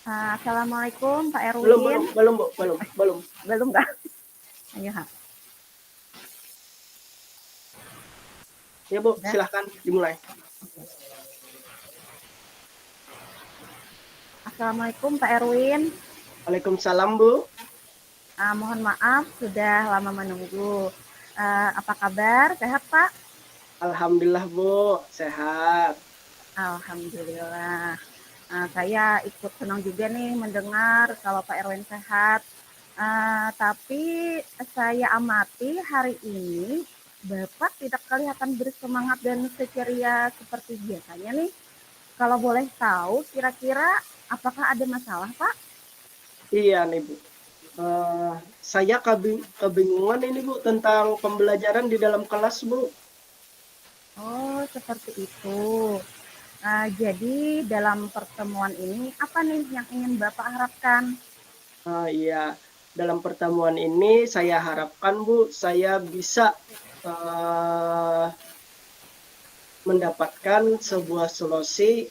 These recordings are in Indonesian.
Assalamualaikum Pak Belum, Erwin. belum, belum, Bu. Belum, belum. Belum Kak? Ayo Ha. Ya, Bu, Udah. silahkan dimulai. Assalamualaikum Pak Erwin. Waalaikumsalam, Bu. Mohon maaf sudah lama menunggu. Apa kabar? Sehat Pak? Alhamdulillah, Bu. Sehat. Alhamdulillah. Saya ikut senang juga nih mendengar kalau Pak Erwin sehat. Tapi saya amati hari ini Bapak tidak kelihatan bersemangat dan ceria seperti biasanya nih. Kalau boleh tahu, kira-kira apakah ada masalah, Pak? Iya nih, Bu. Saya kebingungan ini, Bu, tentang pembelajaran di dalam kelas, Bu. Oh, seperti itu. Jadi dalam pertemuan ini, apa nih yang ingin Bapak harapkan? Iya, dalam pertemuan ini saya harapkan, Bu, saya bisa eh, mendapatkan sebuah solusi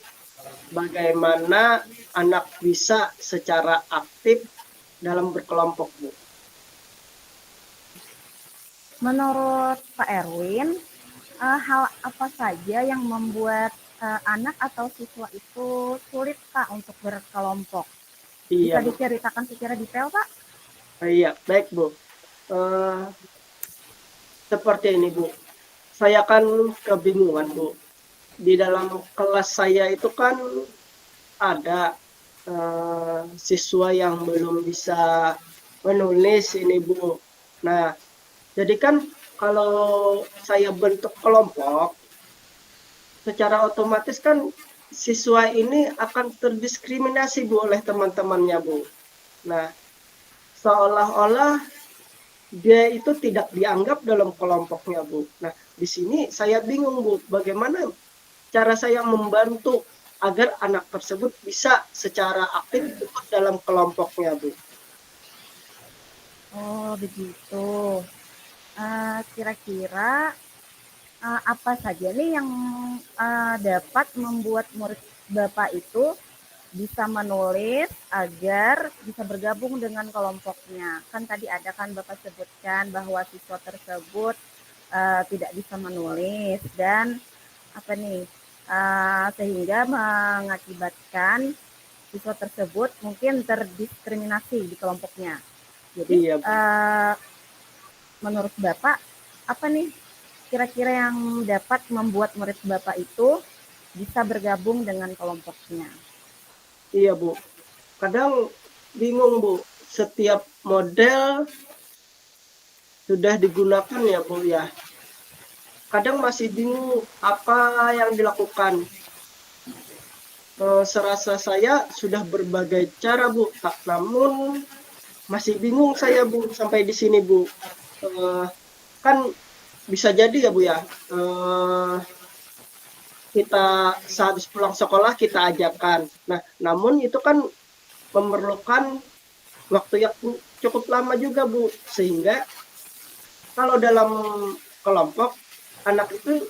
bagaimana anak bisa secara aktif dalam berkelompok, Bu. Menurut Pak Erwin, hal apa saja yang membuat anak atau siswa itu sulit, Pak, untuk berkelompok? Bisa Iya, Bu. diceritakan secara detail, Pak? Iya, baik, Bu. Eh, Seperti ini, Bu. Saya kan kebingungan, Bu. Di dalam kelas saya itu kan ada siswa yang belum bisa menulis ini, Bu. Nah, jadi kan kalau saya bentuk kelompok, secara otomatis kan siswa ini akan terdiskriminasi, Bu, oleh teman-temannya, Bu. Nah, seolah-olah dia itu tidak dianggap dalam kelompoknya, Bu. Nah, di sini saya bingung, Bu, bagaimana cara saya membantu agar anak tersebut bisa secara aktif ikut dalam kelompoknya, Bu. Oh, begitu. Kira-kira apa saja nih yang dapat membuat murid Bapak itu bisa menulis agar bisa bergabung dengan kelompoknya. Kan tadi ada kan Bapak sebutkan bahwa siswa tersebut tidak bisa menulis dan apa nih sehingga mengakibatkan siswa tersebut mungkin terdiskriminasi di kelompoknya. Jadi Iya, Bu. menurut Bapak apa nih kira-kira yang dapat membuat murid Bapak itu bisa bergabung dengan kelompoknya? Iya, Bu. Kadang bingung, Bu. Setiap model sudah digunakan ya, Bu, ya. Kadang masih bingung apa yang dilakukan. Serasa saya sudah berbagai cara, Bu. Namun masih bingung saya, Bu, sampai di sini, Bu. Eh, Kan bisa jadi ya, Bu, ya. Kita sehabis pulang sekolah kita ajarkan. Nah, namun itu kan memerlukan waktu yang cukup lama juga, Bu. Sehingga kalau dalam kelompok anak itu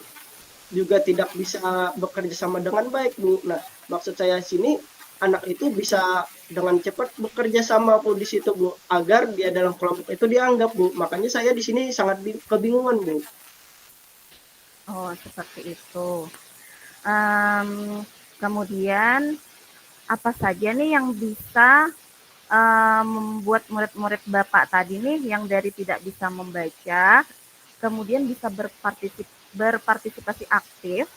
juga tidak bisa bekerja sama dengan baik, Bu. Nah, maksud saya sini anak itu bisa dengan cepat bekerja sama, Bu, di situ, Bu, agar dia dalam kelompok itu dianggap, Bu. Makanya saya di sini sangat kebingungan, Bu. Oh, seperti itu. Um, Kemudian apa saja nih yang bisa membuat murid-murid Bapak tadi nih yang dari tidak bisa membaca, kemudian bisa berpartisipasi aktif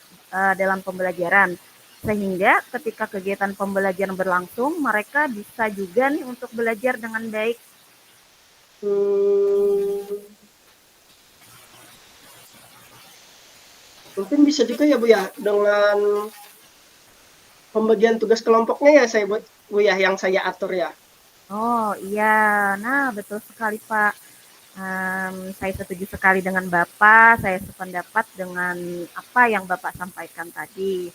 dalam pembelajaran. Sehingga ketika kegiatan pembelajaran berlangsung, mereka bisa juga nih untuk belajar dengan baik. Hmm, Mungkin bisa juga ya, Bu, ya, dengan pembagian tugas kelompoknya ya saya, Bu, ya, yang saya atur ya. Oh iya, nah betul sekali Pak. Saya setuju sekali dengan Bapak, saya sependapat dengan apa yang Bapak sampaikan tadi.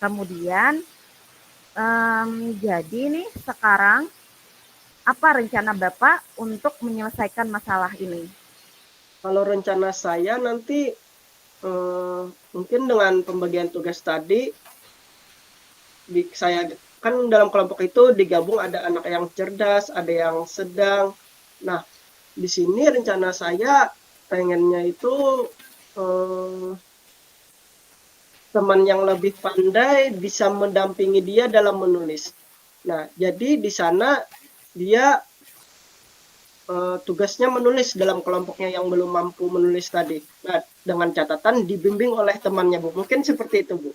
Kemudian, jadi nih sekarang apa rencana Bapak untuk menyelesaikan masalah ini? Kalau rencana saya nanti mungkin dengan pembagian tugas tadi saya kan dalam kelompok itu digabung ada anak yang cerdas, ada yang sedang. Nah, di sini rencana saya pengennya itu teman yang lebih pandai bisa mendampingi dia dalam menulis. Nah, jadi di sana dia tugasnya menulis dalam kelompoknya yang belum mampu menulis tadi. Nah, dengan catatan dibimbing oleh temannya, Bu. Mungkin seperti itu, Bu.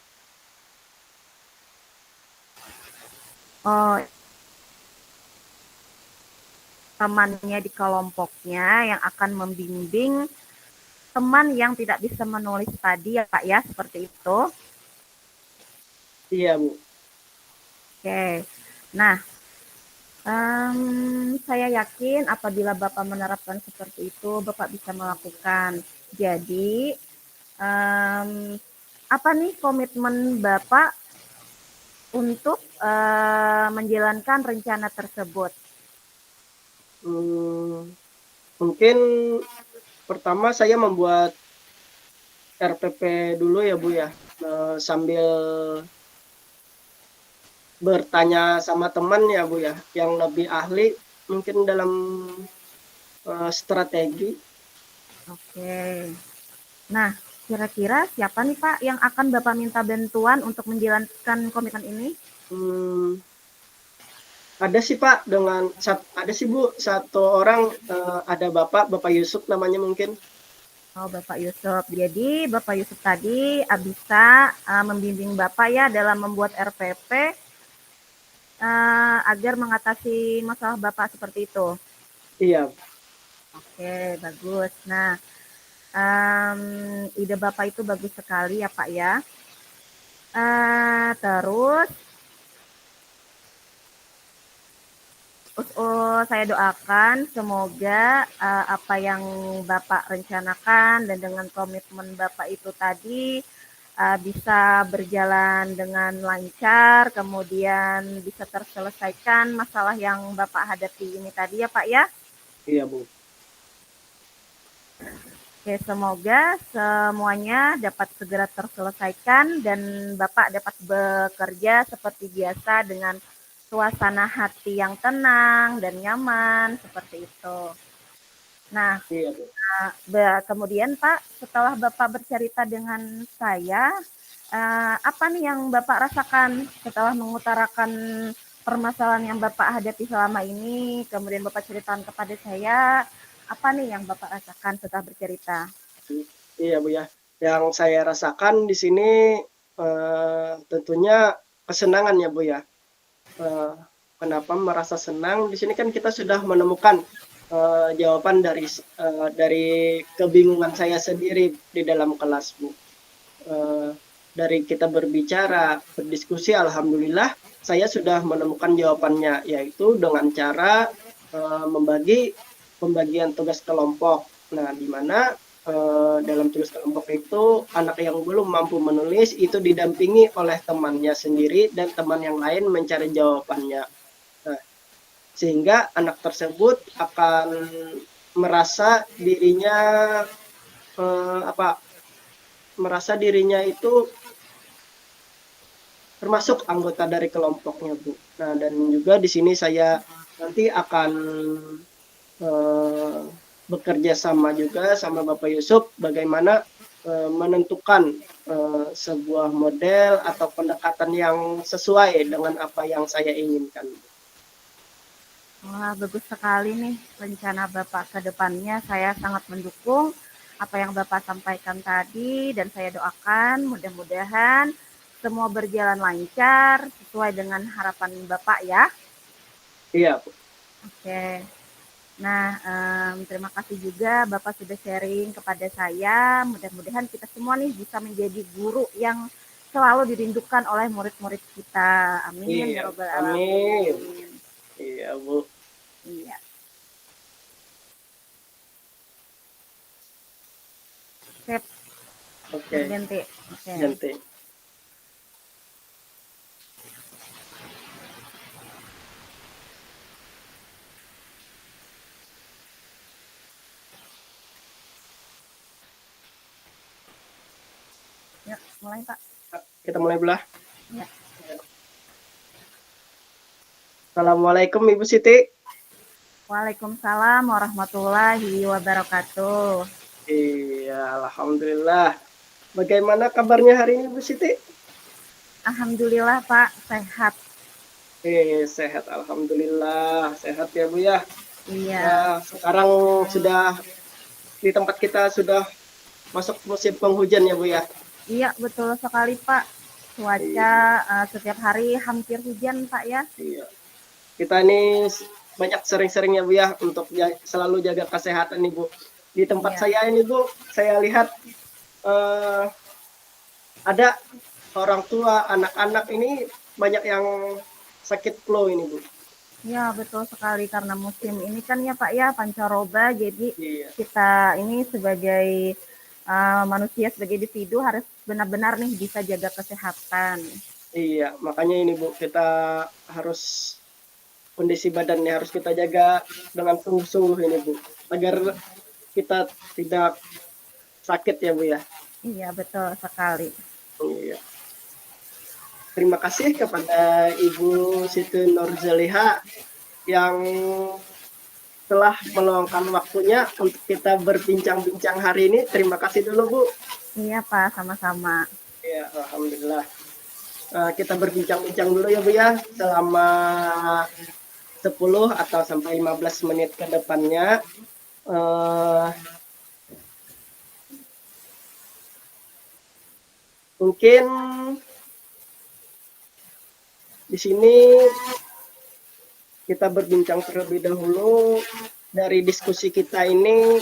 Oh, temannya di kelompoknya yang akan membimbing teman yang tidak bisa menulis tadi ya Pak ya, seperti itu. Iya, Bu. Oke. Nah, saya yakin apabila Bapak menerapkan seperti itu, Bapak bisa melakukan. Jadi, apa nih komitmen Bapak untuk menjalankan rencana tersebut? Mungkin pertama saya membuat RPP dulu ya, Bu ya. Sambil bertanya sama teman ya, Bu ya, yang lebih ahli mungkin dalam strategi. Oke. Nah, kira-kira siapa nih Pak yang akan Bapak minta bantuan untuk menjalankan komitmen ini? Hmm, ada sih Pak ada sih Bu satu orang ada Bapak Yusuf namanya mungkin. Oh, Bapak Yusuf. Jadi, Bapak Yusuf tadi bisa membimbing Bapak ya dalam membuat RPP agar mengatasi masalah Bapak seperti itu. Iya. Oke, bagus. Nah, ide Bapak itu bagus sekali ya Pak ya. Terus saya doakan semoga apa yang Bapak rencanakan dan dengan komitmen Bapak itu tadi bisa berjalan dengan lancar, kemudian bisa terselesaikan masalah yang Bapak hadapi ini tadi ya Pak ya. Iya Bu. Oke, semoga semuanya dapat segera terselesaikan dan Bapak dapat bekerja seperti biasa dengan suasana hati yang tenang dan nyaman seperti itu. Nah, Iya Bu. kemudian Pak, setelah Bapak bercerita dengan saya, apa nih yang Bapak rasakan setelah mengutarakan permasalahan yang Bapak hadapi selama ini, kemudian Bapak ceritakan kepada saya, apa nih yang Bapak rasakan setelah bercerita? Iya Bu ya. Yang saya rasakan di sini tentunya kesenangan ya Bu ya. Kenapa merasa senang? Di sini kan kita sudah menemukan jawaban dari kebingungan saya sendiri di dalam kelas Bu. Dari kita berbicara, berdiskusi, alhamdulillah saya sudah menemukan jawabannya, yaitu dengan cara membagi pembagian tugas kelompok. Nah, di mana dalam tugas kelompok itu anak yang belum mampu menulis itu didampingi oleh temannya sendiri dan teman yang lain mencari jawabannya. Nah, sehingga anak tersebut akan merasa dirinya merasa dirinya itu termasuk anggota dari kelompoknya, Bu. Nah, dan juga di sini saya nanti akan eh, bekerja sama juga sama Bapak Yusuf bagaimana menentukan sebuah model atau pendekatan yang sesuai dengan apa yang saya inginkan. Wah, bagus sekali nih rencana Bapak ke depannya. Saya sangat mendukung apa yang Bapak sampaikan tadi dan saya doakan mudah-mudahan semua berjalan lancar sesuai dengan harapan Bapak ya. Iya, Bu. Oke. Nah, terima kasih juga Bapak sudah sharing kepada saya. Mudah-mudahan kita semua nih bisa menjadi guru yang selalu dirindukan oleh murid-murid kita. Amin Iya, ya robbal amin. alamin. Iya, Bu. Iya. Sip, Oke, berganti. Oke. ganti. Ya, mulai Pak. Kita mulai belah. Ya. Assalamualaikum Ibu Siti. Waalaikumsalam warahmatullahi wabarakatuh. Iya, alhamdulillah. Bagaimana kabarnya hari ini, Bu Siti? Alhamdulillah Pak, sehat. Sehat, alhamdulillah. Sehat ya, Bu ya. Iya, Ya, sekarang sudah di tempat kita sudah masuk musim penghujan ya, Bu ya. iya betul sekali Pak. Cuaca Iya, setiap hari hampir hujan Pak ya. iya. Kita ini banyak sering-sering ya, Bu ya, untuk selalu jaga kesehatan nih, Bu. Di tempat Iya, saya ini, Bu, saya lihat eh, ada orang tua, anak-anak ini banyak yang sakit flu ini, Bu. iya betul sekali karena musim ini kan ya Pak ya pancaroba. Jadi Iya, kita ini sebagai manusia sebagai individu harus benar-benar nih bisa jaga kesehatan. iya. Makanya ini, Bu, kita harus kondisi badannya harus kita jaga dengan sungguh-sungguh ini, Bu. Agar kita tidak sakit ya, Bu ya. Iya betul sekali. Iya. Terima kasih kepada Ibu Siti Nurzaliha yang telah meluangkan waktunya untuk kita berbincang-bincang hari ini. Terima kasih dulu, Bu. Iya Pak, sama-sama. Ya, alhamdulillah. Kita berbincang-bincang dulu ya, Bu ya, selama 10 atau sampai 15 menit ke depannya. Uh, mungkin di sini kita berbincang terlebih dahulu dari diskusi kita ini,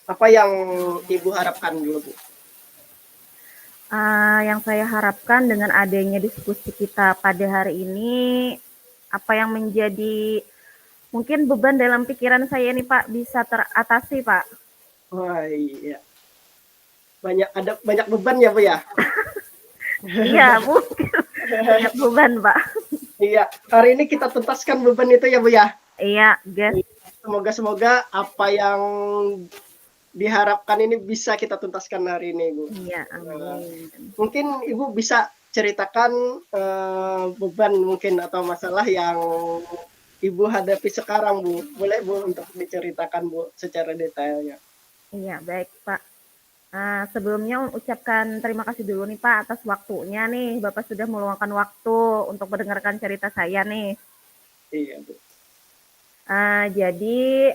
apa yang Ibu harapkan dulu, Bu? Yang saya harapkan dengan adanya diskusi kita pada hari ini, apa yang menjadi mungkin beban dalam pikiran saya nih Pak bisa teratasi Pak. Wah, iya. Ada banyak beban ya, Bu ya? Iya mungkin banyak beban Pak. Iya, hari ini kita tuntaskan beban itu ya, Bu ya. Iya, guys. Semoga apa yang diharapkan ini bisa kita tuntaskan hari ini, Bu. Iya, amin. Mungkin Ibu bisa ceritakan beban mungkin atau masalah yang Ibu hadapi sekarang, Bu. Boleh, Bu, untuk diceritakan, Bu, secara detailnya. Iya, baik, Pak. Sebelumnya ucapkan terima kasih dulu nih Pak atas waktunya nih. Bapak sudah meluangkan waktu untuk mendengarkan cerita saya nih. Iya, Bu. Jadi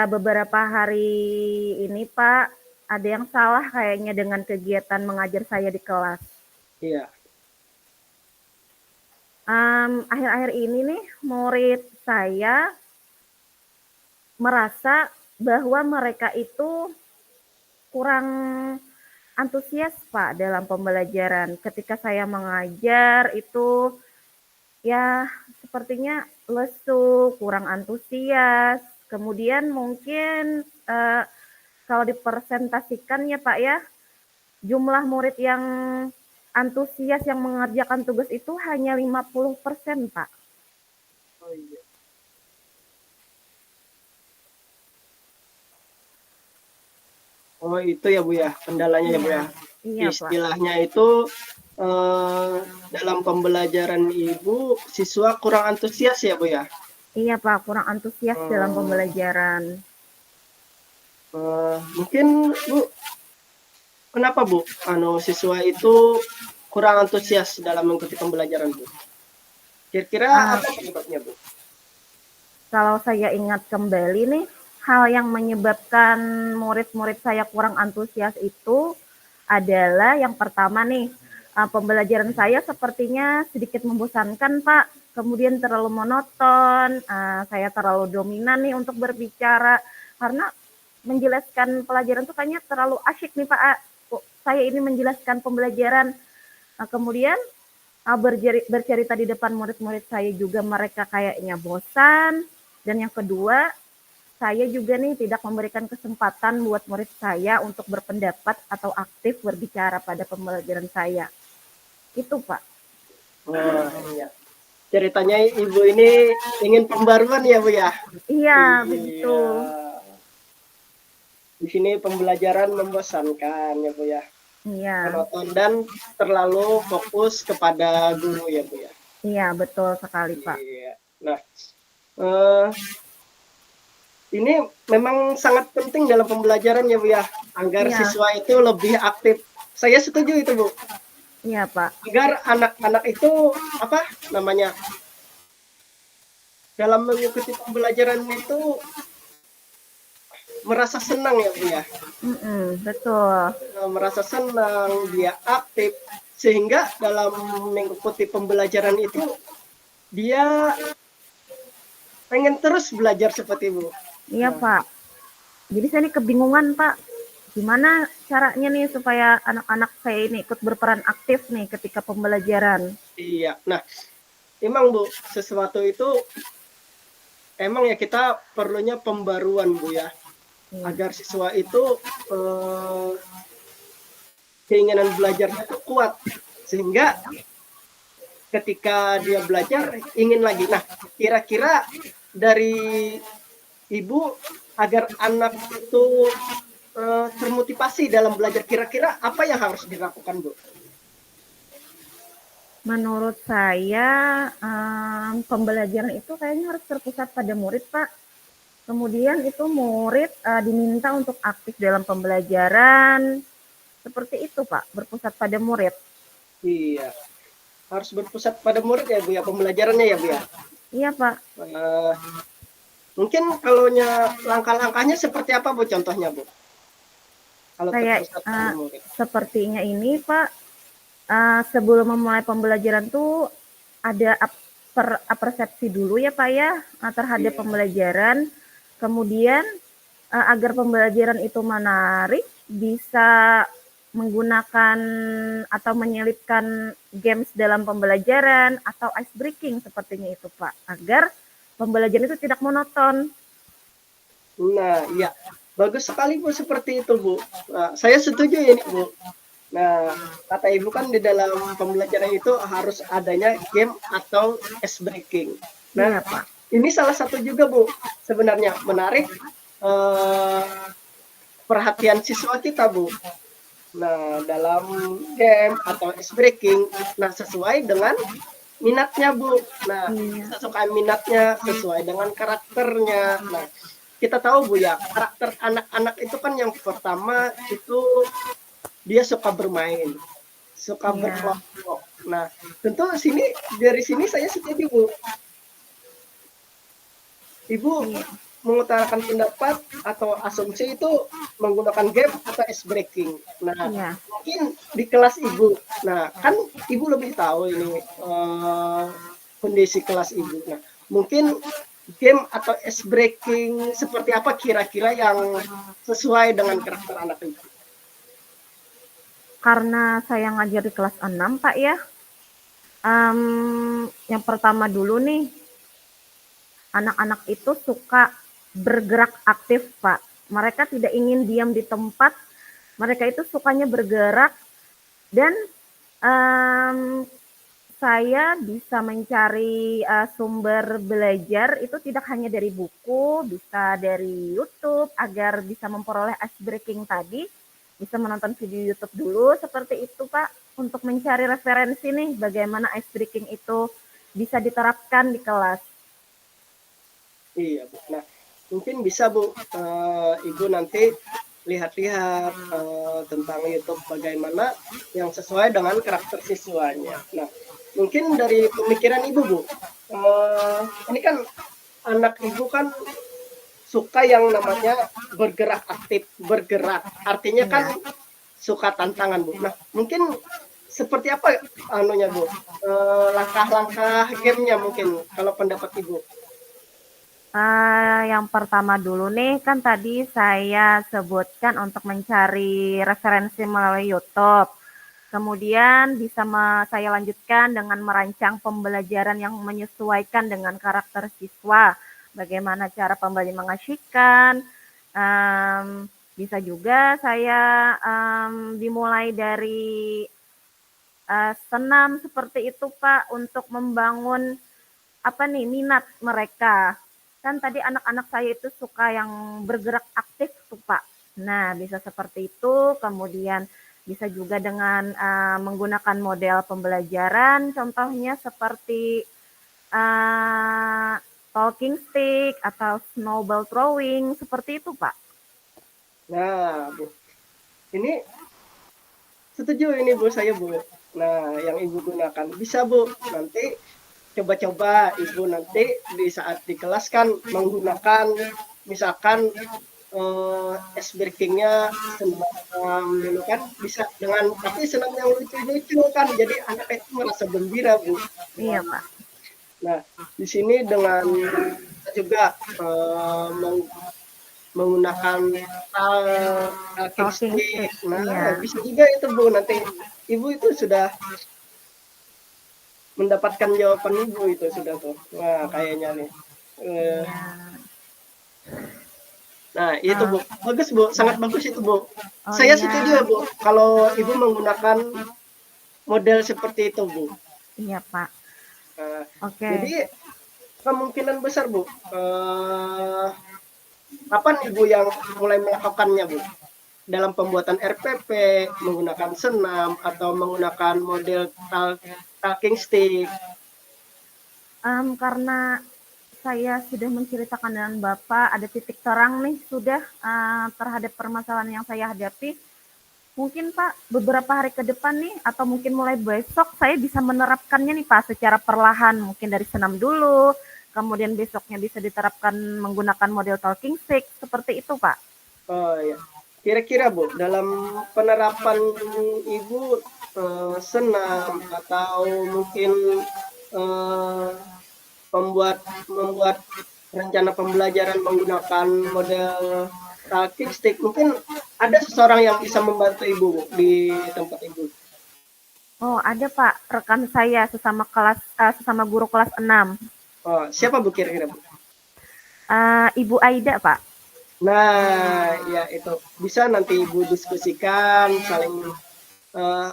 beberapa hari ini Pak, ada yang salah kayaknya dengan kegiatan mengajar saya di kelas. Iya. Akhir-akhir ini nih murid saya merasa bahwa mereka itu kurang antusias Pak dalam pembelajaran. Ketika saya mengajar itu ya sepertinya lesu, kurang antusias. Kemudian mungkin kalau dipresentasikan ya Pak ya, jumlah murid yang antusias yang mengerjakan tugas itu hanya 50% Pak. Oh, iya. Oh, itu ya, Bu ya, kendalanya ya, Bu ya. Iya, Istilahnya Pak. Itu dalam pembelajaran Ibu, siswa kurang antusias ya, Bu ya? Iya, Pak, kurang antusias dalam pembelajaran. Mungkin, Bu, kenapa, Bu, siswa itu kurang antusias dalam mengikuti pembelajaran, Bu? Kira-kira apa penyebabnya, Bu? Kalau saya ingat kembali nih, hal yang menyebabkan murid-murid saya kurang antusias itu adalah yang pertama nih, pembelajaran saya sepertinya sedikit membosankan Pak, kemudian terlalu monoton, saya terlalu dominan nih untuk berbicara, karena menjelaskan pelajaran itu kayaknya terlalu asyik nih Pak, saya ini menjelaskan pembelajaran, kemudian bercerita di depan murid-murid saya juga mereka kayaknya bosan, dan yang kedua saya juga nih tidak memberikan kesempatan buat murid saya untuk berpendapat atau aktif berbicara pada pembelajaran saya. Itu Pak. Oh, iya. Ceritanya Ibu ini ingin pembaruan ya, Bu ya? Iya, begitu. Di sini pembelajaran membosankan ya, Bu ya? Iya. Monoton dan terlalu fokus kepada guru ya, Bu ya? Iya, betul sekali Pak. Iya. Nah, eh, ini memang sangat penting dalam pembelajaran ya Bu ya, agar Iya, siswa itu lebih aktif. Saya setuju itu Bu, iya Pak. agar anak-anak itu apa namanya dalam mengikuti pembelajaran itu merasa senang ya Bu ya. Betul. Merasa senang, dia aktif, sehingga dalam mengikuti pembelajaran itu dia pengen terus belajar seperti Bu. Iya Nah, Pak. Jadi saya ini kebingungan Pak. Gimana caranya nih supaya anak-anak saya ini ikut berperan aktif nih ketika pembelajaran? iya. Nah, emang Bu, sesuatu itu emang ya kita perlunya pembaruan Bu ya, Iya. agar siswa itu keinginan belajarnya itu kuat, sehingga ketika dia belajar ingin lagi. Nah, kira-kira dari ibu agar anak itu termotivasi dalam belajar, kira-kira apa yang harus dilakukan Bu? Menurut saya pembelajaran itu kayaknya harus terpusat pada murid Pak. Kemudian itu murid diminta untuk aktif dalam pembelajaran. Seperti itu Pak, berpusat pada murid. Iya, harus berpusat pada murid ya Bu ya, pembelajarannya ya Bu ya. Iya Pak. Uh, Mungkin kalau langkah-langkahnya seperti apa Bu contohnya Bu? Kalau Kayak terpusat pada murid. sepertinya ini Pak, sebelum memulai pembelajaran tuh ada persepsi dulu ya Pak ya terhadap Iya. pembelajaran. Kemudian agar pembelajaran itu menarik bisa menggunakan atau menyelipkan games dalam pembelajaran atau ice breaking sepertinya itu Pak, agar pembelajaran itu tidak monoton. Nah, iya. Bagus sekali Bu seperti itu Bu. Nah, saya setuju ini Bu. Nah, kata Ibu kan di dalam pembelajaran itu harus adanya game atau ice breaking. Nah, Iya Pak. ini salah satu juga Bu, sebenarnya menarik eh, perhatian siswa kita Bu. Nah, dalam game atau ice breaking, nah sesuai dengan minatnya Bu. Nah, Iya. sesuai minatnya, sesuai dengan karakternya. Nah, kita tahu Bu ya, karakter anak-anak itu kan yang pertama itu dia suka bermain, suka Iya. berkelompok. Nah, tentu dari sini saya setuju Bu. Ibu Iya. mengutarakan pendapat atau asumsi itu menggunakan game atau ice breaking. Nah, Iya. mungkin di kelas Ibu. Nah, kan Ibu lebih tahu ini kondisi kelas Ibu. Nah, mungkin game atau ice breaking seperti apa kira-kira yang sesuai dengan karakter anak Ibu? Karena saya ngajar di kelas 6 Pak ya. Yang pertama dulu nih, anak-anak itu suka bergerak aktif, Pak. Mereka tidak ingin diam di tempat, mereka itu sukanya bergerak dan um, saya bisa mencari sumber belajar itu tidak hanya dari buku, bisa dari YouTube agar bisa memperoleh ice breaking tadi, bisa menonton video YouTube dulu seperti itu Pak, untuk mencari referensi nih bagaimana ice breaking itu bisa diterapkan di kelas. Iya, Bu. Nah, mungkin bisa Bu, Ibu nanti lihat-lihat tentang YouTube bagaimana yang sesuai dengan karakter siswanya. Nah, mungkin dari pemikiran Ibu, Bu, ini kan anak Ibu kan suka yang namanya bergerak aktif, bergerak. Artinya kan Iya. suka tantangan, Bu. Nah, mungkin seperti apa anunya, Bu? Langkah-langkah gamenya mungkin kalau pendapat Ibu. Yang pertama dulu nih, kan tadi saya sebutkan untuk mencari referensi melalui YouTube. Kemudian bisa saya lanjutkan dengan merancang pembelajaran yang menyesuaikan dengan karakter siswa. Bagaimana cara pembelajaran mengasyikkan. Bisa juga saya dimulai dari senam seperti itu Pak, untuk membangun apa nih minat mereka. Kan tadi anak-anak saya itu suka yang bergerak aktif tuh Pak. Nah, bisa seperti itu. Kemudian bisa juga dengan menggunakan model pembelajaran, contohnya seperti uh, talking stick atau snowball throwing seperti itu Pak. Nah, Bu, ini setuju ini Bu saya Bu. Nah, yang Ibu gunakan bisa Bu. Nanti coba-coba Ibu nanti di saat di kelas kan menggunakan misalkan ice breakingnya senam dulu kan bisa dengan tapi senam yang lucu-lucu kan jadi anak itu merasa gembira Bu. Iya Pak. Nah di sini dengan juga menggunakan talking Talking stick. stick. Nah Iya. bisa juga itu Bu nanti Ibu itu sudah mendapatkan jawaban Ibu itu sudah tuh. Wah kayaknya nih. Iya. Nah, itu Bu. Bagus Bu, sangat bagus itu Bu. Oh Saya setuju iya. ya Bu, kalau Ibu menggunakan model seperti itu Bu. Iya Pak. Nah, Oke. jadi kemungkinan besar Bu, kapan Ibu yang mulai melakukannya Bu? Dalam pembuatan RPP, menggunakan senam, atau menggunakan model talking stick? Karena saya sudah menceritakan dengan Bapak, ada titik terang nih sudah terhadap permasalahan yang saya hadapi. Mungkin Pak, beberapa hari ke depan nih, atau mungkin mulai besok, saya bisa menerapkannya nih Pak, secara perlahan. Mungkin dari senam dulu, kemudian besoknya bisa diterapkan menggunakan model talking stick, seperti itu Pak. Oh ya, kira-kira Bu, dalam penerapan Ibu senam atau mungkin eh, membuat rencana pembelajaran menggunakan model talking stick, mungkin ada seseorang yang bisa membantu Ibu di tempat Ibu. Oh, ada Pak, rekan saya sesama guru kelas 6. Oh, siapa Bu kira-kira Bu? Ibu Aida Pak. Nah, ya itu bisa nanti Ibu diskusikan, saling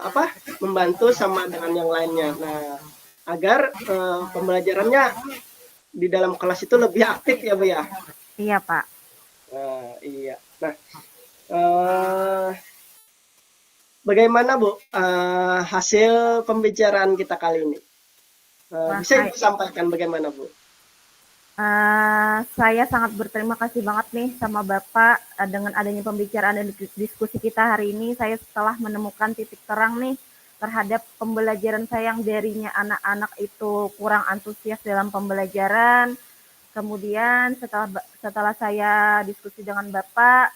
apa membantu sama dengan yang lainnya. Nah, agar pembelajarannya di dalam kelas itu lebih aktif ya Bu ya. Iya Pak. Nah, iya. Nah, eh, bagaimana Bu hasil pembicaraan kita kali ini? Wah, Bisa Ibu sampaikan bagaimana Bu? saya sangat berterima kasih banget nih sama Bapak dengan adanya pembicaraan dan diskusi kita hari ini. Saya setelah menemukan titik terang nih terhadap pembelajaran saya yang darinya anak-anak itu kurang antusias dalam pembelajaran. Kemudian setelah saya diskusi dengan Bapak,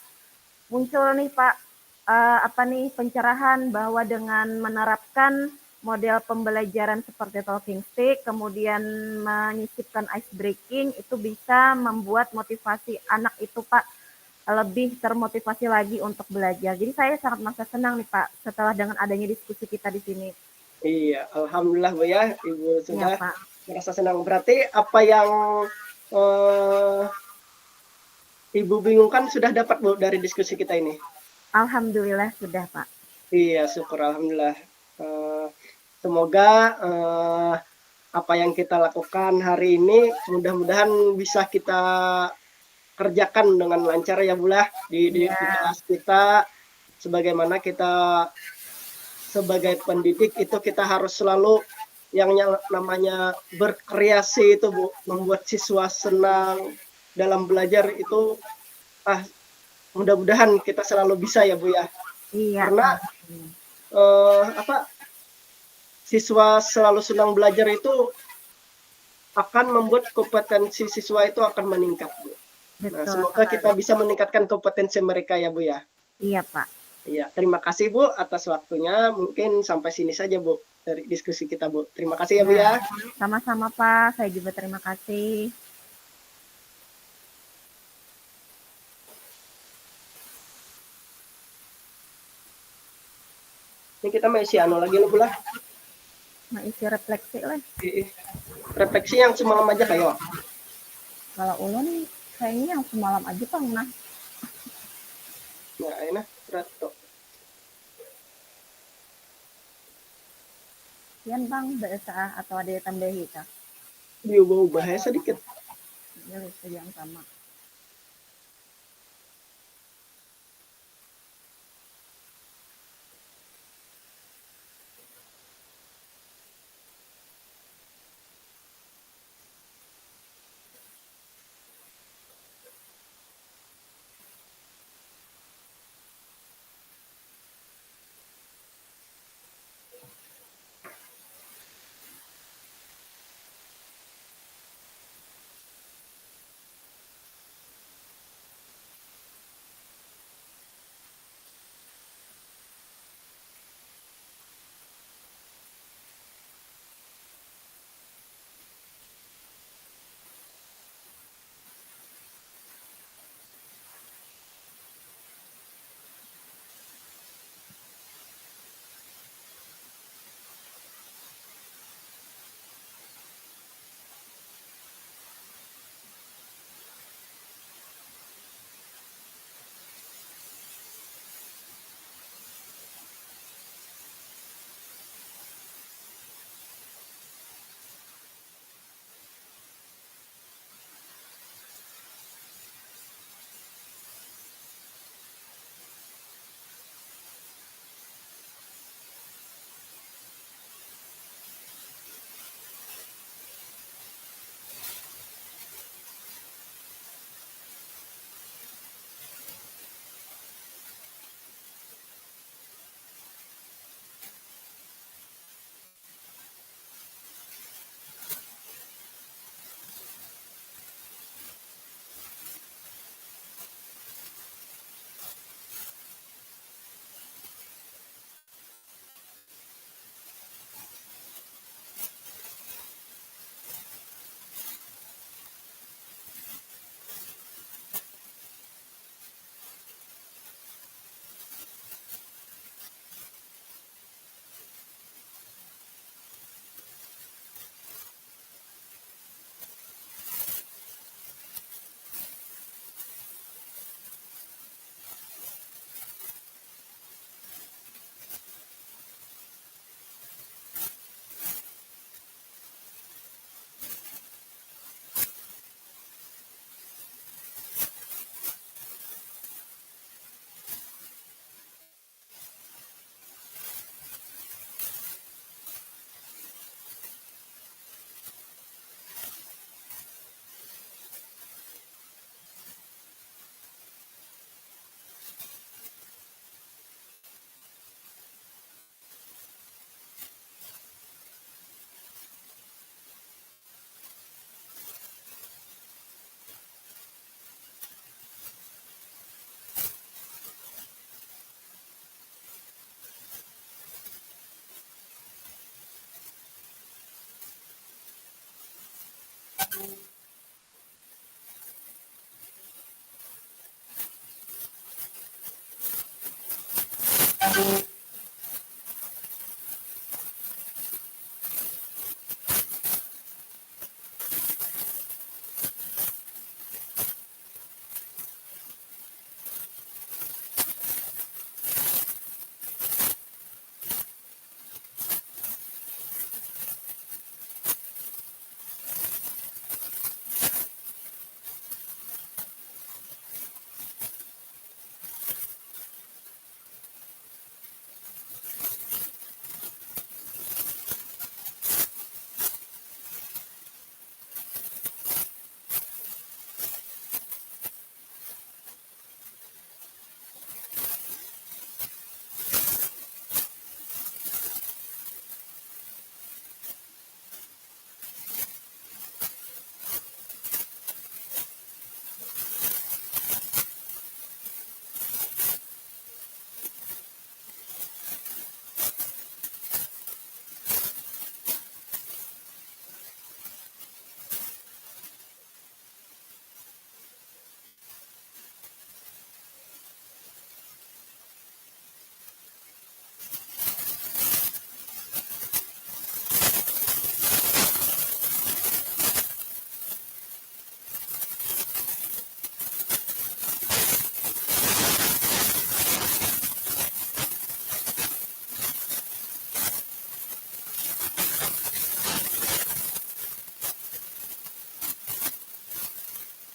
muncul nih Pak apa nih pencerahan bahwa dengan menerapkan model pembelajaran seperti talking stick, kemudian menyisipkan ice breaking, itu bisa membuat motivasi anak itu Pak lebih termotivasi lagi untuk belajar. Jadi saya sangat merasa senang nih Pak setelah dengan adanya diskusi kita di sini. Iya, alhamdulillah Bu ya, Ibu Ya sudah Pak. merasa senang. Berarti apa yang eh, Ibu bingungkan sudah dapat Bu dari diskusi kita ini? Alhamdulillah sudah Pak. Iya, syukur alhamdulillah. Eh, semoga apa yang kita lakukan hari ini mudah-mudahan bisa kita kerjakan dengan lancar ya Bu lah di Ya, kelas kita. Sebagaimana kita sebagai pendidik itu kita harus selalu yang namanya berkreasi itu Bu, membuat siswa senang dalam belajar itu mudah-mudahan kita selalu bisa ya Bu ya. iya. Karena apa siswa selalu senang belajar itu akan membuat kompetensi siswa itu akan meningkat Bu. Nah, Betul semoga kita sekali. bisa meningkatkan kompetensi mereka ya Bu ya. Iya Pak. Iya, terima kasih Bu atas waktunya. Mungkin sampai sini saja Bu dari diskusi kita Bu. Terima kasih ya Bu Ya, ya. sama-sama Pak. Saya juga terima kasih. Ini kita masih anu lagi loh lah. Nah, isi refleksi lah. Refleksi yang semalam aja kayak. Kalau ulun kayaknya yang semalam aja Bang. Nah, Nah, enak berat tuh. yan Bang, bahasa atau ada yang tambahi kah? Diubah-ubah ya sedikit. Ya, yang sama.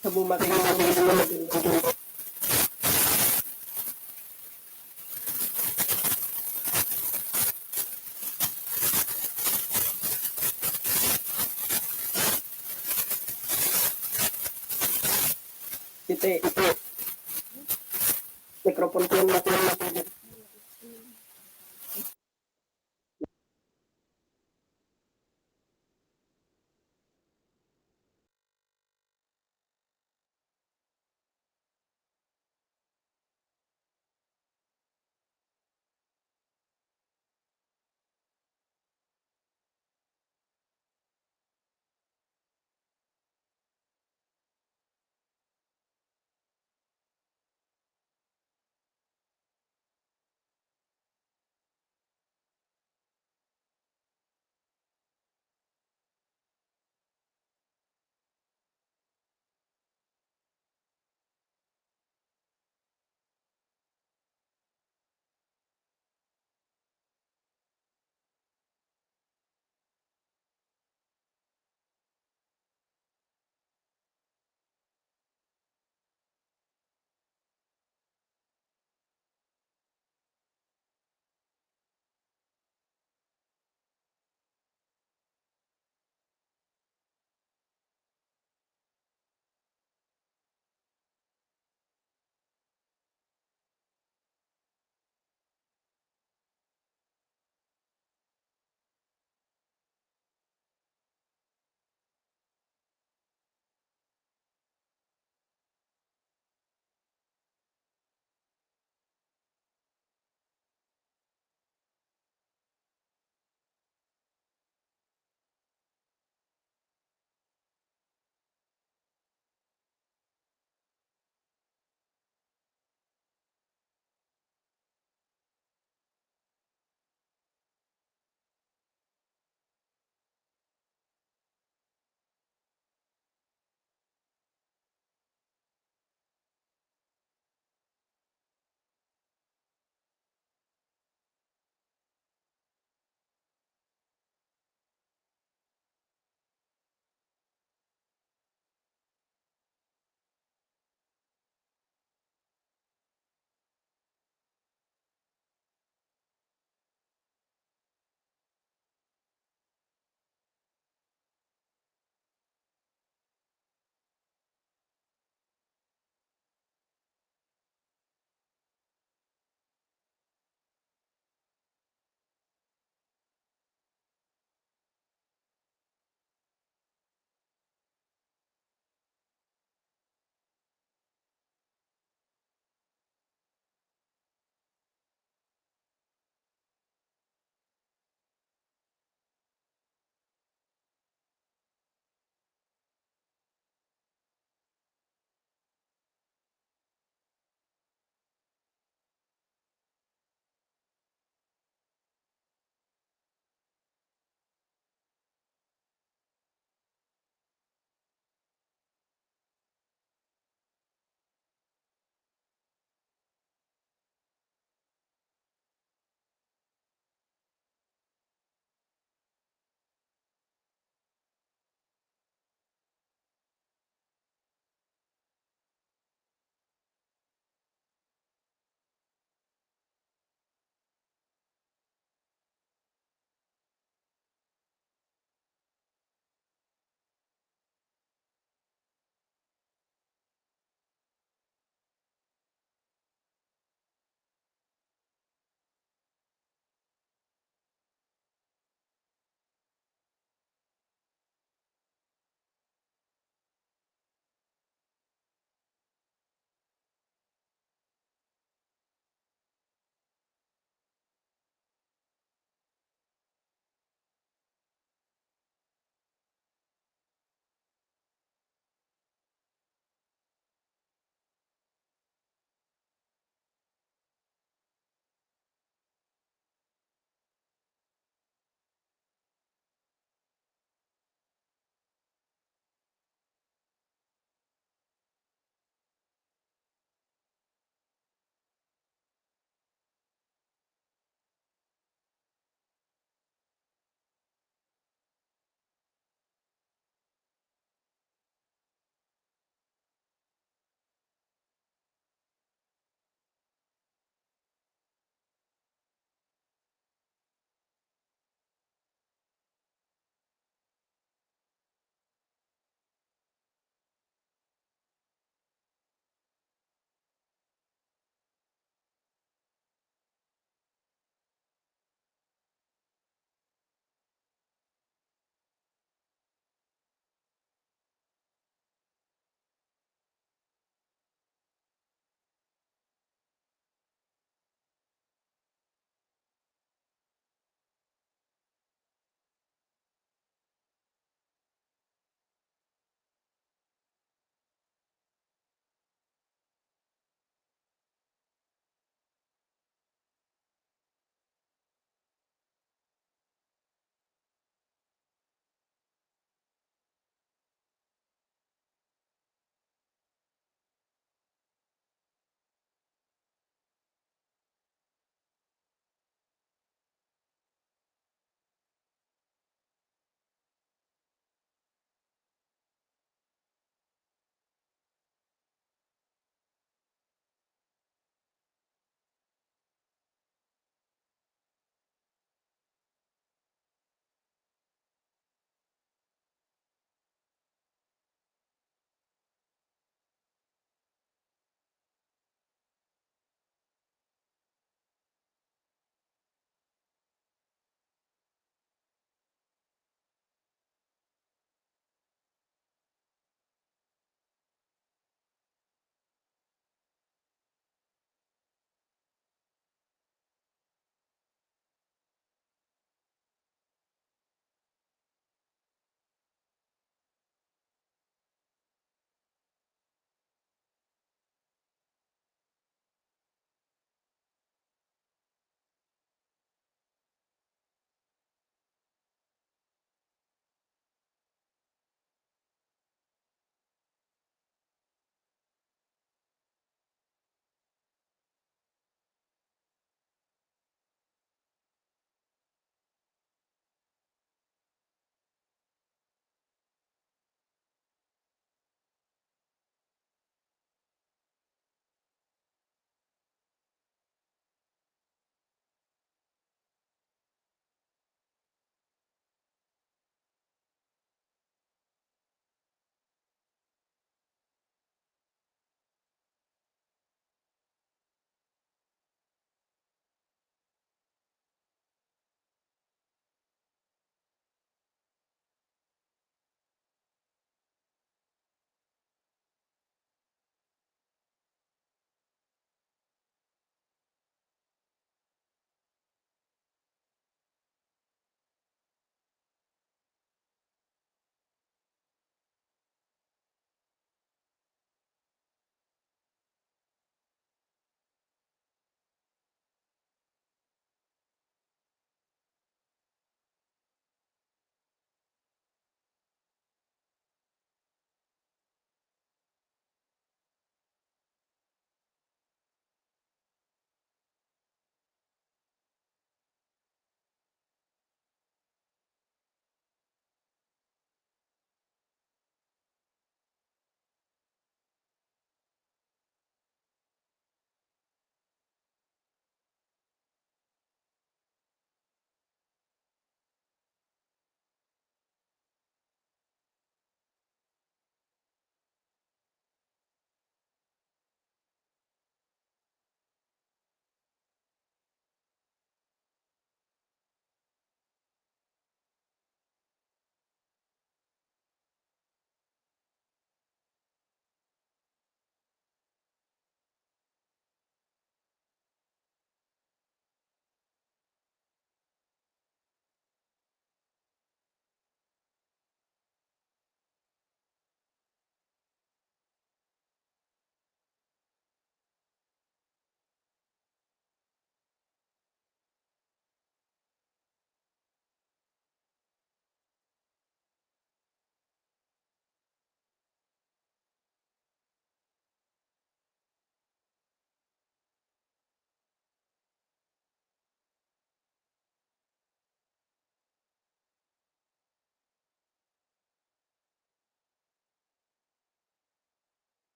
Sabu makin titik mikrofon pian makin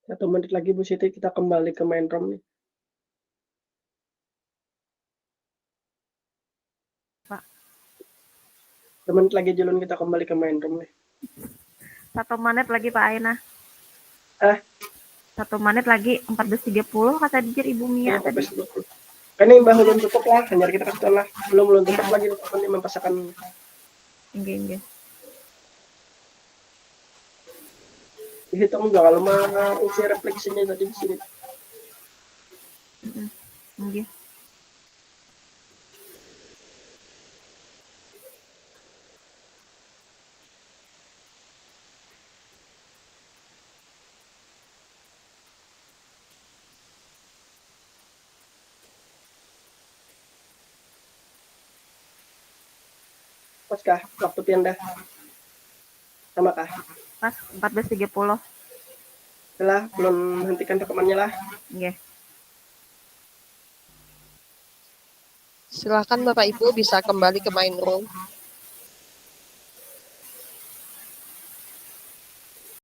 1 menit lagi Bu Siti, kita kembali ke main room nih. Pak. 1 menit lagi Julun, kita kembali ke main room nih. 1 menit lagi Pak Aina. 1 menit lagi 14.30 kata Dijir Ibu Mia tadi. Kan ini Mbah belum tutup lah, hanya kita kasih tahu lah. Belum tutup lagi teman mempasakan. Enggak. Dihitung enggak kalau mau isi refleksinya tadi di sini. Enggak. Pas kah waktu pindah? Sama kah? Pas 14.30. Setelah belum hentikan rekamannya lah. Nggih. Silakan Bapak Ibu bisa kembali ke main room.